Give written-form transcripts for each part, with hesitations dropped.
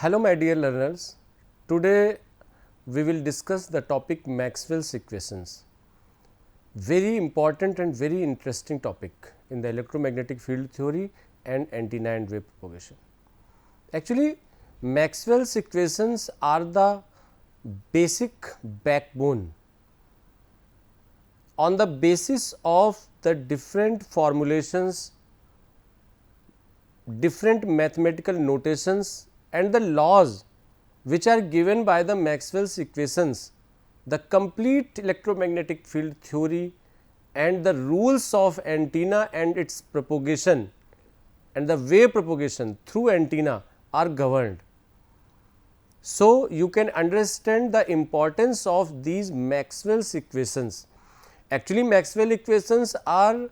Hello my dear learners, today we will discuss the topic Maxwell's equations, very important and very interesting topic in the electromagnetic field theory and antenna and wave propagation. Actually, Maxwell's equations are the basic backbone. On the basis of the different formulations, different mathematical notations and the laws which are given by the Maxwell's equations, the complete electromagnetic field theory and the rules of antenna and its propagation and the wave propagation through antenna are governed. So, you can understand the importance of these Maxwell's equations. Actually, Maxwell equations are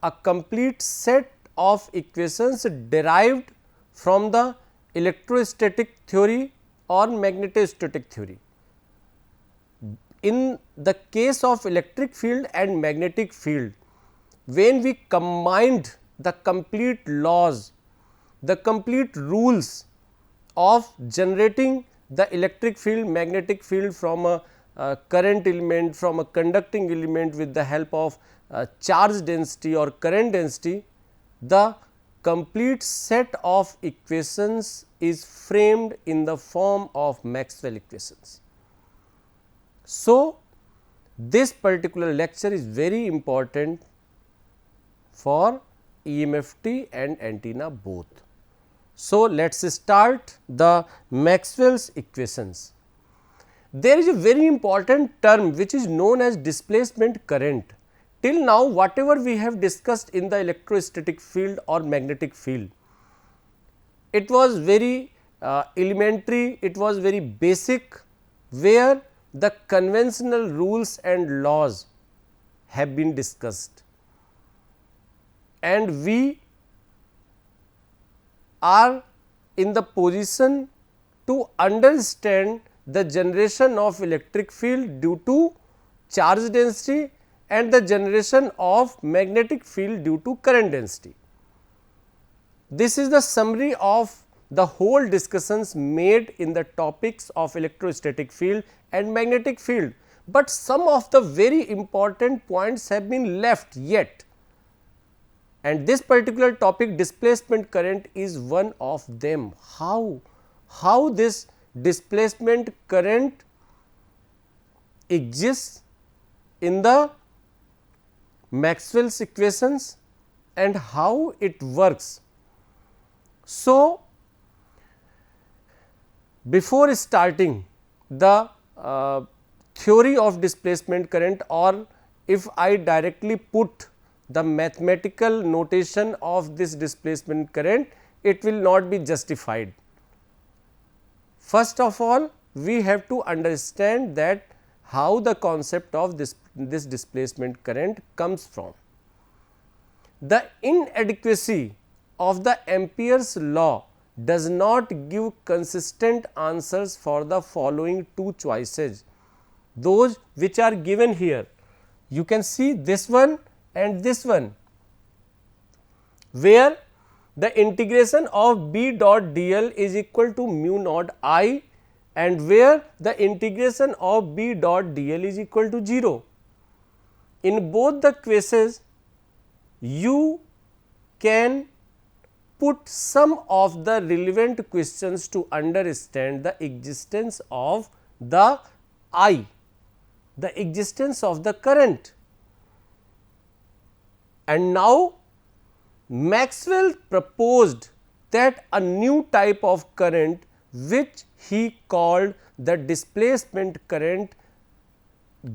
a complete set of equations derived from the electrostatic theory or magnetostatic theory. In the case of electric field and magnetic field, when we combined the complete laws, the complete rules of generating the electric field, magnetic field from a current element, from a conducting element with the help of charge density or current density, the complete set of equations is framed in the form of Maxwell equations. So, this particular lecture is very important for EMFT and antenna both. So, let us start the Maxwell's equations. There is a very important term which is known as displacement current. Till now, whatever we have discussed in the electrostatic field or magnetic field, it was very elementary, it was very basic, where the conventional rules and laws have been discussed, and we are in the position to understand the generation of electric field due to charge density and the generation of magnetic field due to current density. This is the summary of the whole discussions made in the topics of electrostatic field and magnetic field, but some of the very important points have been left yet, and this particular topic displacement current is one of them. How this displacement current exists in the Maxwell's equations and how it works. So, before starting the theory of displacement current, or if I directly put the mathematical notation of this displacement current, it will not be justified. First of all, we have to understand that how the concept of this displacement current comes from. The inadequacy of the Ampere's law does not give consistent answers for the following two choices, those which are given here. You can see this one and this one, where the integration of B dot dl is equal to mu naught I, and where the integration of B dot dl is equal to 0. In both the cases, you can put some of the relevant questions to understand the existence of the I, the existence of the current. And now, Maxwell proposed that a new type of current, which he called the displacement current,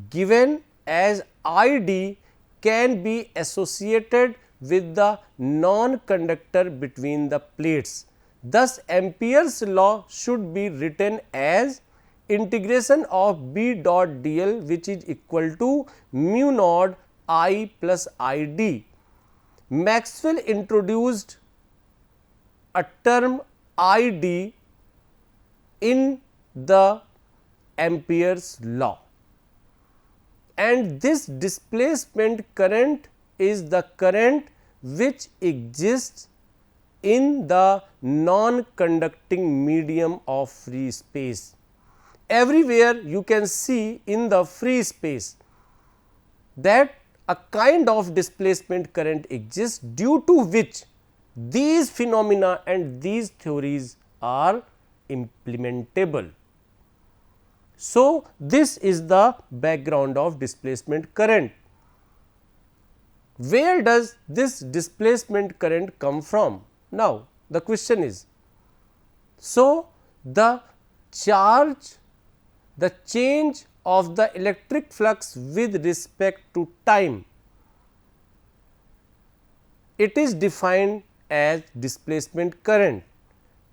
given as ID, can be associated with the non-conductor between the plates. Thus, Ampere's law should be written as integration of B dot dl, which is equal to mu naught I plus ID. Maxwell introduced a term ID in the Ampere's law, and this displacement current is the current which exists in the non-conducting medium of free space. Everywhere you can see in the free space that a kind of displacement current exists, due to which these phenomena and these theories are implementable. So, this is the background of displacement current. Where does this displacement current come from? Now, the question is, so the change of the electric flux with respect to time, it is defined as displacement current.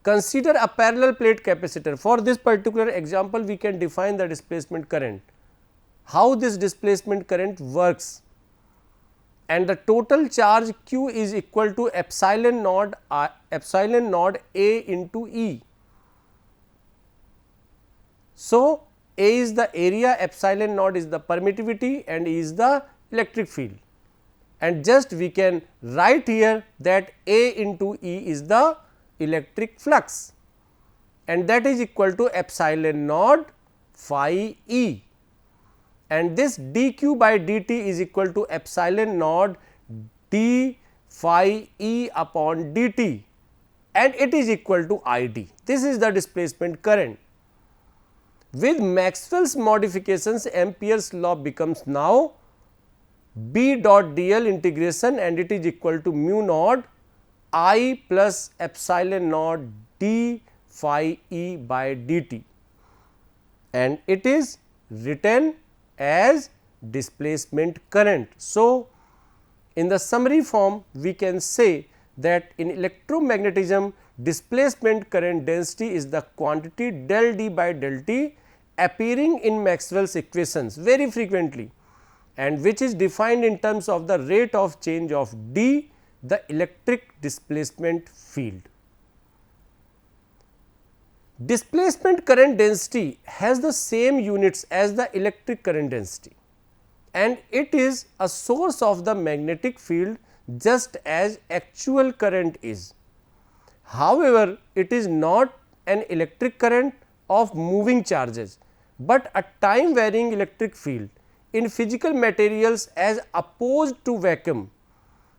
Consider a parallel plate capacitor. For this particular example, we can define the displacement current, how this displacement current works, and the total charge q is equal to epsilon naught A into E. So, A is the area, epsilon naught is the permittivity, and E is the electric field, and just we can write here that A into E is the electric flux, and that is equal to epsilon naught phi E, and this dq by dt is equal to epsilon naught d phi E upon dt, and it is equal to I d. This is the displacement current. With Maxwell's modifications, Ampere's law becomes now B dot dl integration, and it is equal to mu naught I plus epsilon naught d phi E by dt, and it is written as displacement current. So, in the summary form we can say that in electromagnetism, displacement current density is the quantity del d by del t appearing in Maxwell's equations very frequently, and which is defined in terms of the rate of change of d, the electric displacement field. Displacement current density has the same units as the electric current density, and it is a source of the magnetic field just as actual current is. However, it is not an electric current of moving charges, but a time varying electric field. In physical materials as opposed to vacuum,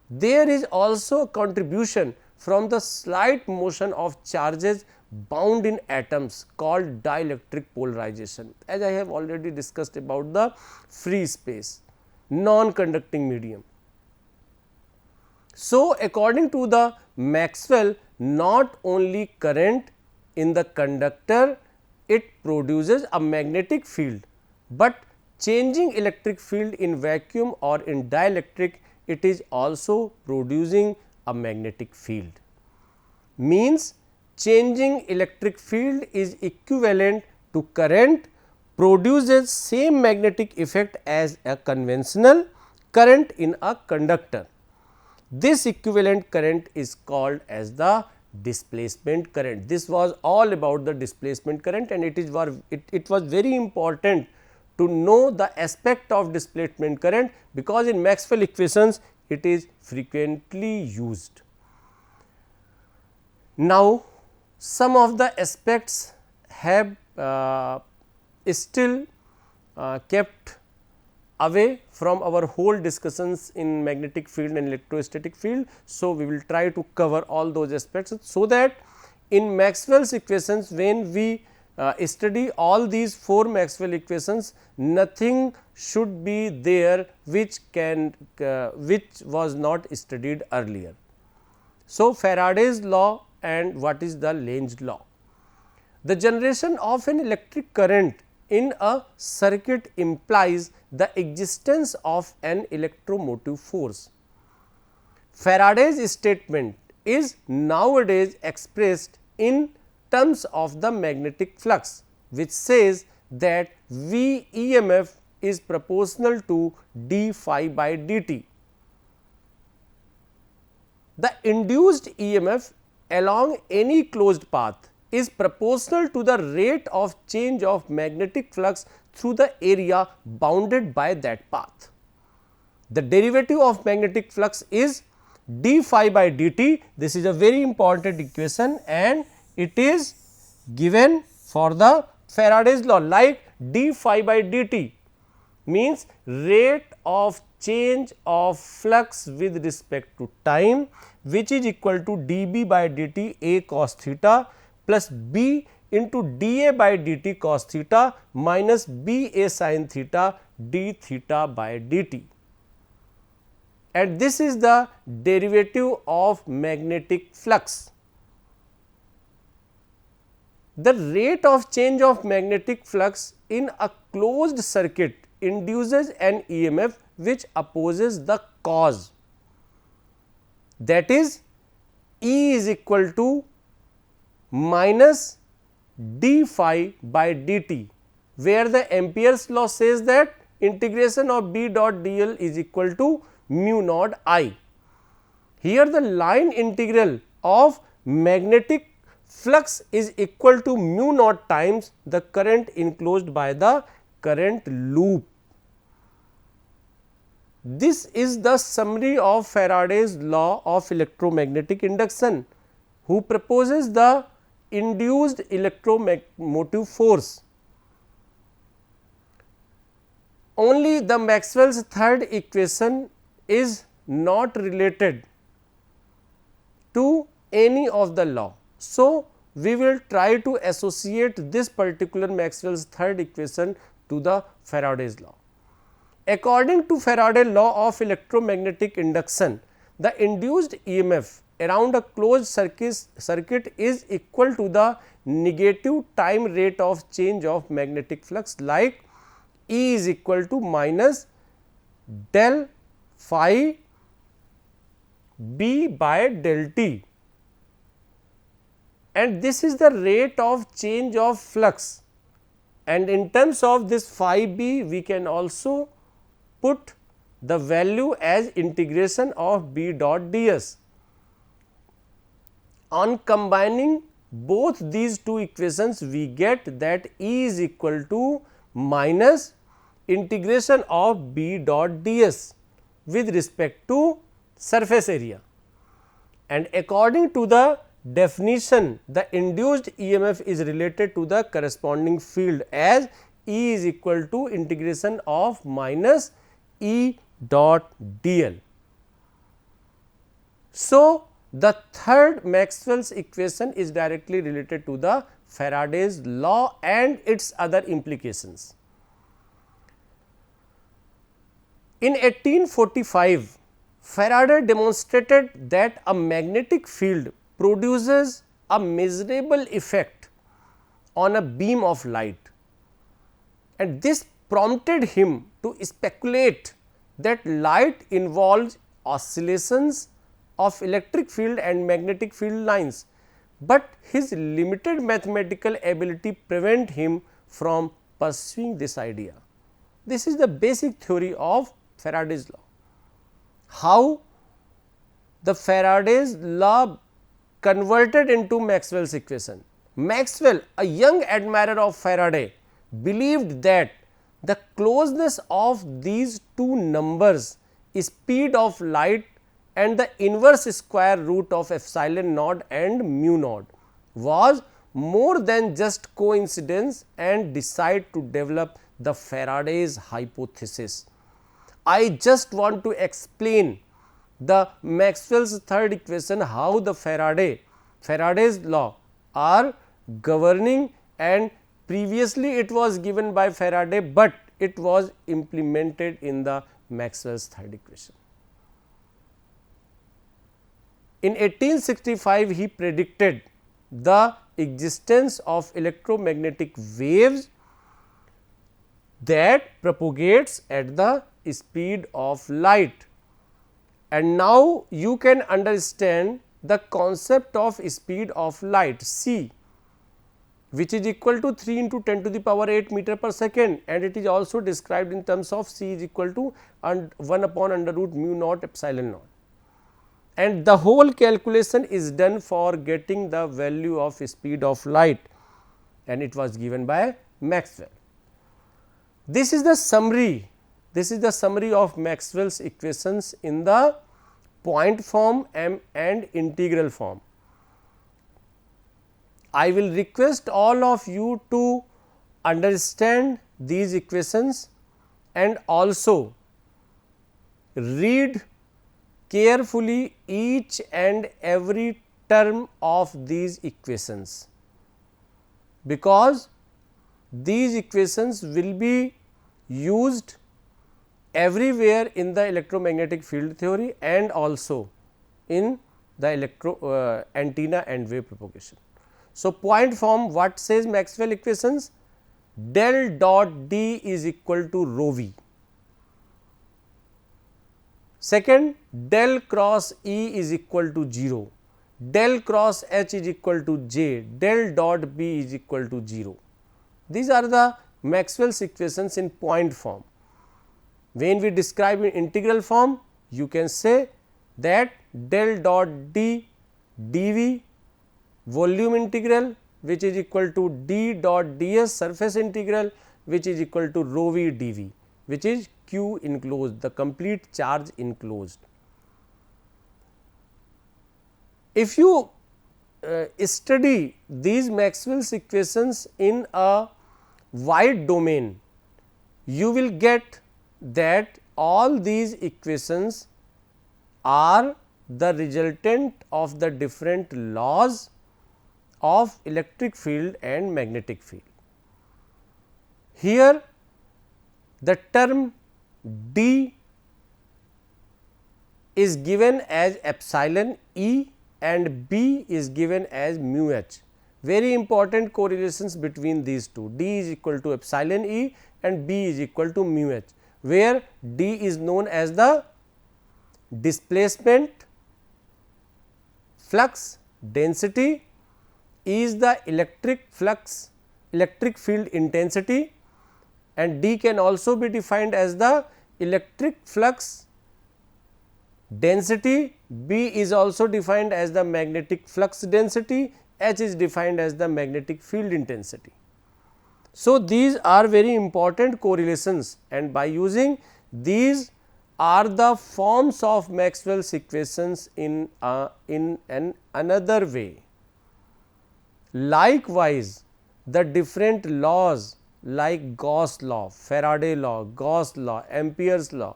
there is also a contribution from the slight motion of charges bound in atoms called dielectric polarization, as I have already discussed about the free space, non-conducting medium. So, according to the Maxwell, not only current in the conductor, it produces a magnetic field, but changing electric field in vacuum or in dielectric, it is also producing a magnetic field. Means changing electric field is equivalent to current produces same magnetic effect as a conventional current in a conductor. This equivalent current is called as the displacement current. This was all about the displacement current, and it was very important to know the aspect of displacement current, because in Maxwell equations it is frequently used. Now, some of the aspects have still kept away from our whole discussions in magnetic field and electrostatic field. So, we will try to cover all those aspects, so that in Maxwell's equations, when we study all these 4 Maxwell equations, nothing should be there which was not studied earlier. So, Faraday's law and what is the Lenz law. The generation of an electric current in a circuit implies the existence of an electromotive force. Faraday's statement is nowadays expressed in terms of the magnetic flux, which says that V EMF is proportional to d phi by dt. The induced EMF along any closed path is proportional to the rate of change of magnetic flux through the area bounded by that path. The derivative of magnetic flux is d phi by dt. This is a very important equation and it is given for the Faraday's law, like d phi by dt means rate of change of flux with respect to time, which is equal to dB by dt A cos theta plus B into dA by dt cos theta minus BA sin theta d theta by dt. And this is the derivative of magnetic flux. The rate of change of magnetic flux in a closed circuit induces an EMF which opposes the cause, that is E is equal to minus d phi by dt, where the Ampere's law says that integration of B dot dl is equal to mu naught I. Here the line integral of magnetic flux is equal to mu naught times the current enclosed by the current loop. This is the summary of Faraday's law of electromagnetic induction, who proposes the induced electromotive force. Only the Maxwell's third equation is not related to any of the law. So, we will try to associate this particular Maxwell's third equation to the Faraday's law. According to Faraday's law of electromagnetic induction, the induced EMF around a closed circuit is equal to the negative time rate of change of magnetic flux, like E is equal to minus del phi B by del T, and this is the rate of change of flux, and in terms of this phi B we can also put the value as integration of B dot ds. On combining both these two equations, we get that E is equal to minus integration of B dot ds with respect to surface area, and according to the definition, the induced EMF is related to the corresponding field, as E is equal to integration of minus E dot dl. So, the third Maxwell's equation is directly related to the Faraday's law and its other implications. In 1845, Faraday demonstrated that a magnetic field produces a measurable effect on a beam of light, and this prompted him to speculate that light involves oscillations of electric field and magnetic field lines, but his limited mathematical ability prevent him from pursuing this idea. This is the basic theory of Faraday's law. How the Faraday's law converted into Maxwell's equation. Maxwell, a young admirer of Faraday, believed that the closeness of these two numbers, speed of light and the inverse square root of epsilon naught and mu naught, was more than just coincidence, and decided to develop the Faraday's hypothesis. I just want to explain the Maxwell's third equation, how the Faraday's law are governing, and previously it was given by Faraday, but it was implemented in the Maxwell's third equation. In 1865, he predicted the existence of electromagnetic waves that propagates at the speed of light, and now you can understand the concept of speed of light c, which is equal to 3 into 10 to the power 8 meter per second, and it is also described in terms of c is equal to 1 upon under root mu naught epsilon naught, and the whole calculation is done for getting the value of speed of light, and it was given by Maxwell. This is the summary of Maxwell's equations in the point form and integral form. I will request all of you to understand these equations and also read carefully each and every term of these equations, because these equations will be used everywhere in the electromagnetic field theory and also in the antenna and wave propagation. So, point form, what says Maxwell equations? Del dot D is equal to rho v. Second, del cross E is equal to 0, del cross H is equal to J, del dot B is equal to 0. These are the Maxwell's equations in point form. When we describe in integral form, you can say that del dot D dV volume integral, which is equal to d dot ds surface integral, which is equal to rho v dV, which is q enclosed, the complete charge enclosed. If you study these Maxwell's equations in a wide domain, you will get that all these equations are the resultant of the different laws of electric field and magnetic field. Here the term D is given as epsilon E and B is given as mu h. Very important correlations between these two. D is equal to epsilon E and B is equal to mu h, where D is known as the displacement, flux density, E is the electric flux, electric field intensity, and D can also be defined as the electric flux density, B is also defined as the magnetic flux density, H is defined as the magnetic field intensity. So, these are very important correlations, and by using these are the forms of Maxwell's equations in another way. Likewise, the different laws like Gauss law, Faraday law, Gauss law, Ampere's law,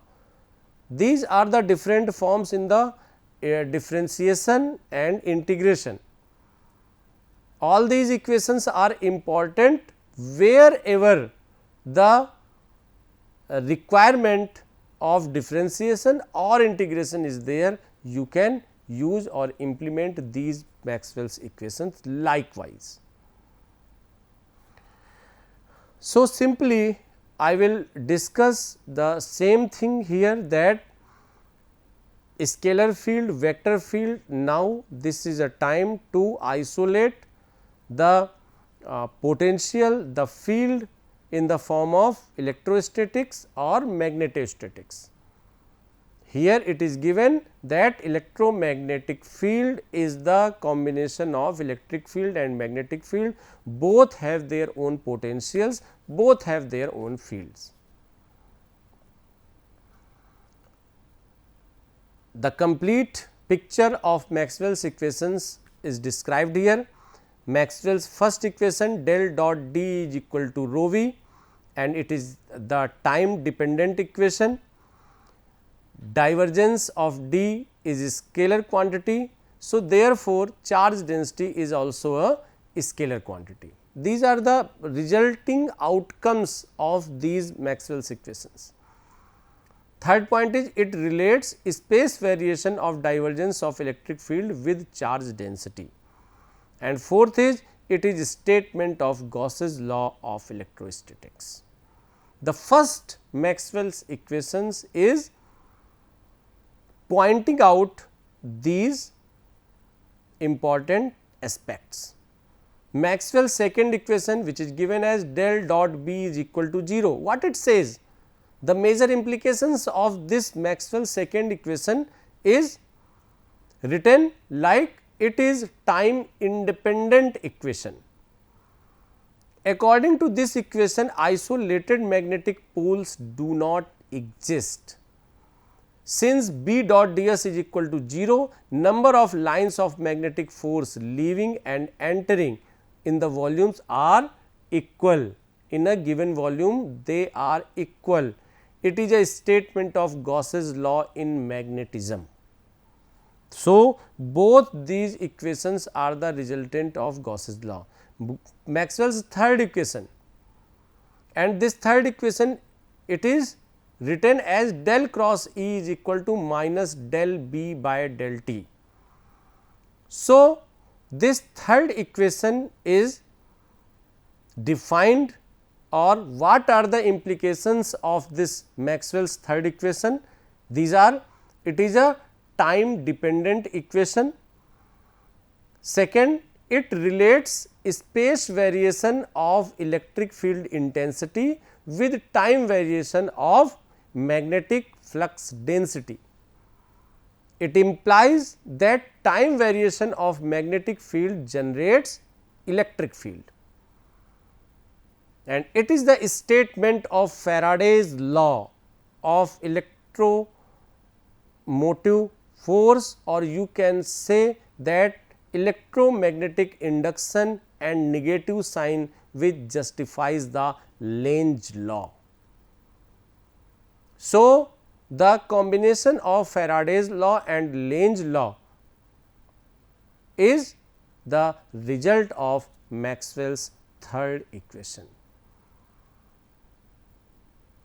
these are the different forms in the differentiation and integration. All these equations are important wherever the requirement of differentiation or integration is there, you can use or implement these Maxwell's equations likewise. So, simply I will discuss the same thing here, that scalar field, vector field. Now, this is a time to isolate the potential, the field in the form of electrostatics or magnetostatics. Here it is given that electromagnetic field is the combination of electric field and magnetic field, both have their own potentials, both have their own fields. The complete picture of Maxwell's equations is described here. Maxwell's first equation, del dot D is equal to rho v, and it is the time dependent equation. Divergence of D is a scalar quantity. So, therefore, charge density is also a scalar quantity. These are the resulting outcomes of these Maxwell's equations. Third point is, it relates space variation of divergence of electric field with charge density, and fourth is, it is a statement of Gauss's law of electrostatics. The first Maxwell's equations is pointing out these important aspects. Maxwell's second equation, which is given as del dot B is equal to 0, what it says? The major implications of this Maxwell's second equation is written like it is time independent equation. According to this equation, isolated magnetic poles do not exist. since B dot ds is equal to 0, number of lines of magnetic force leaving and entering in the volumes are equal. In a given volume they are equal. It is a statement of Gauss's law in magnetism. So, both these equations are the resultant of Gauss's law. Maxwell's third equation, and this third equation it is written as del cross E is equal to minus del B by del T. So, this third equation is defined, or what are the implications of this Maxwell's third equation? These are, it is a time dependent equation. Second, it relates space variation of electric field intensity with time variation of magnetic flux density. It implies that time variation of magnetic field generates electric field, and it is the statement of Faraday's law of electromotive force, or you can say that electromagnetic induction and negative sign which justifies the Lenz law. So, the combination of Faraday's law and Lenz law is the result of Maxwell's third equation.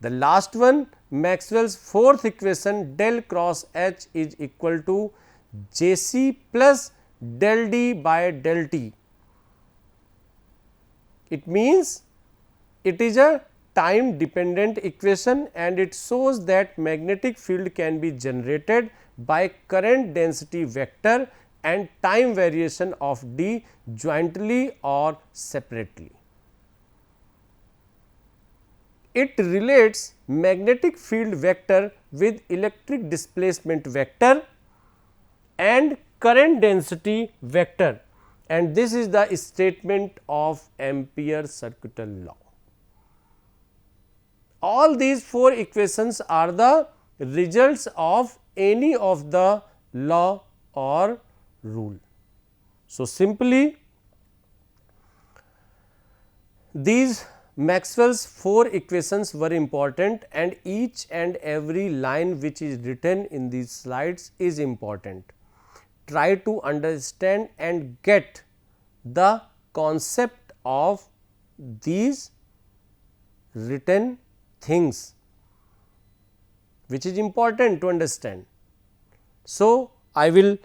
The last one, Maxwell's fourth equation, del cross H is equal to Jc plus del D by del T. It means it is a time dependent equation, and it shows that magnetic field can be generated by current density vector and time variation of D jointly or separately. It relates magnetic field vector with electric displacement vector and current density vector, and this is the statement of Ampere's circuital law. All these four equations are the results of any of the law or rule. So, simply these Maxwell's four equations were important, and each and every line which is written in these slides is important. Try to understand and get the concept of these written things, which is important to understand. So, I will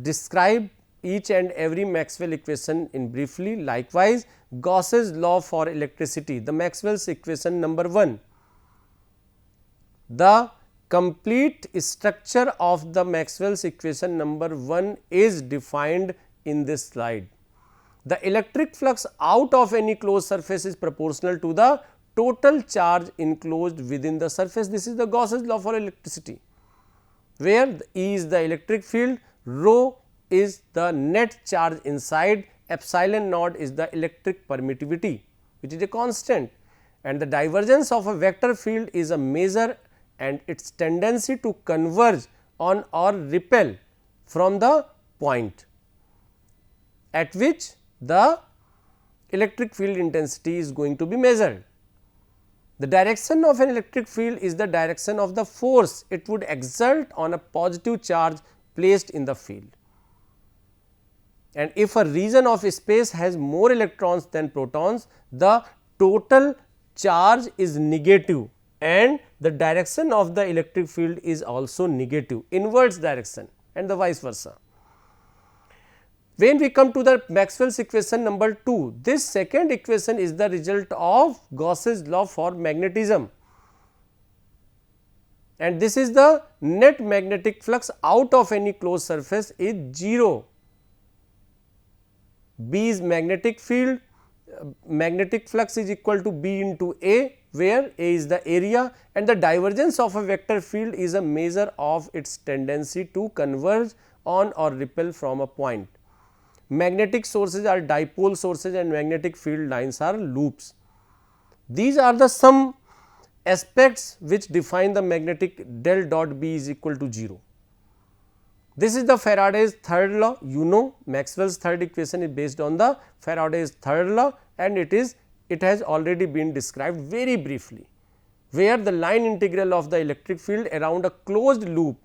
describe each and every Maxwell equation in briefly. Likewise, Gauss's law for electricity, the Maxwell's equation number 1. The complete structure of the Maxwell's equation number 1 is defined in this slide. The electric flux out of any closed surface is proportional to the total charge enclosed within the surface. This is the Gauss's law for electricity, where E is the electric field, rho is the net charge inside, epsilon naught is the electric permittivity, which is a constant, and the divergence of a vector field is a measure, and its tendency to converge on or repel from the point at which the electric field intensity is going to be measured. The direction of an electric field is the direction of the force it would exert on a positive charge placed in the field. And if a region of space has more electrons than protons, the total charge is negative, and the direction of the electric field is also negative, inverse direction, and the vice versa. When we come to the Maxwell's equation number 2, this second equation is the result of Gauss's law for magnetism, and this is the net magnetic flux out of any closed surface is 0. B is magnetic field, magnetic flux is equal to B into A, where A is the area, and the divergence of a vector field is a measure of its tendency to converge on or repel from a point. Magnetic sources are dipole sources and magnetic field lines are loops. These are the some aspects which define the magnetic del dot B is equal to 0. This is the Faraday's third law. You know Maxwell's third equation is based on the Faraday's third law, and it has already been described very briefly, where the line integral of the electric field around a closed loop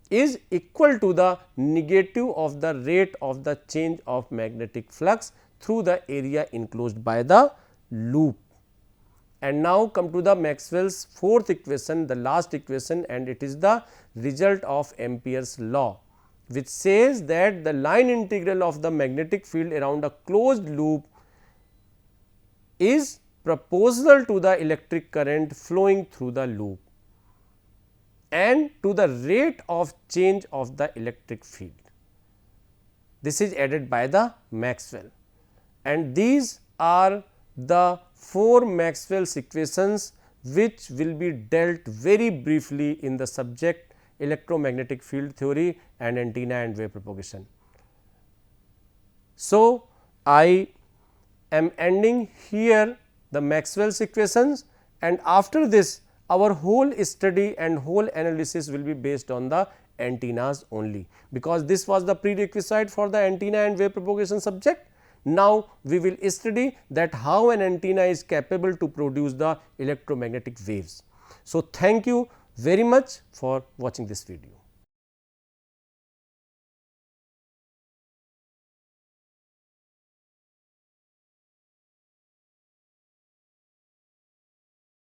is equal to the negative of the rate of the change of magnetic flux through the area enclosed by the loop. And now come to the Maxwell's fourth equation, the last equation, and it is the result of Ampere's law, which says that the line integral of the magnetic field around a closed loop is proportional to the electric current flowing through the loop and to the rate of change of the electric field. This is added by the Maxwell, and these are the 4 Maxwell's equations which will be dealt very briefly in the subject electromagnetic field theory and antenna and wave propagation. So, I am ending here the Maxwell's equations, and after this our whole study and whole analysis will be based on the antennas only, because this was the prerequisite for the antenna and wave propagation subject. Now, we will study that how an antenna is capable to produce the electromagnetic waves. So, thank you very much for watching this video.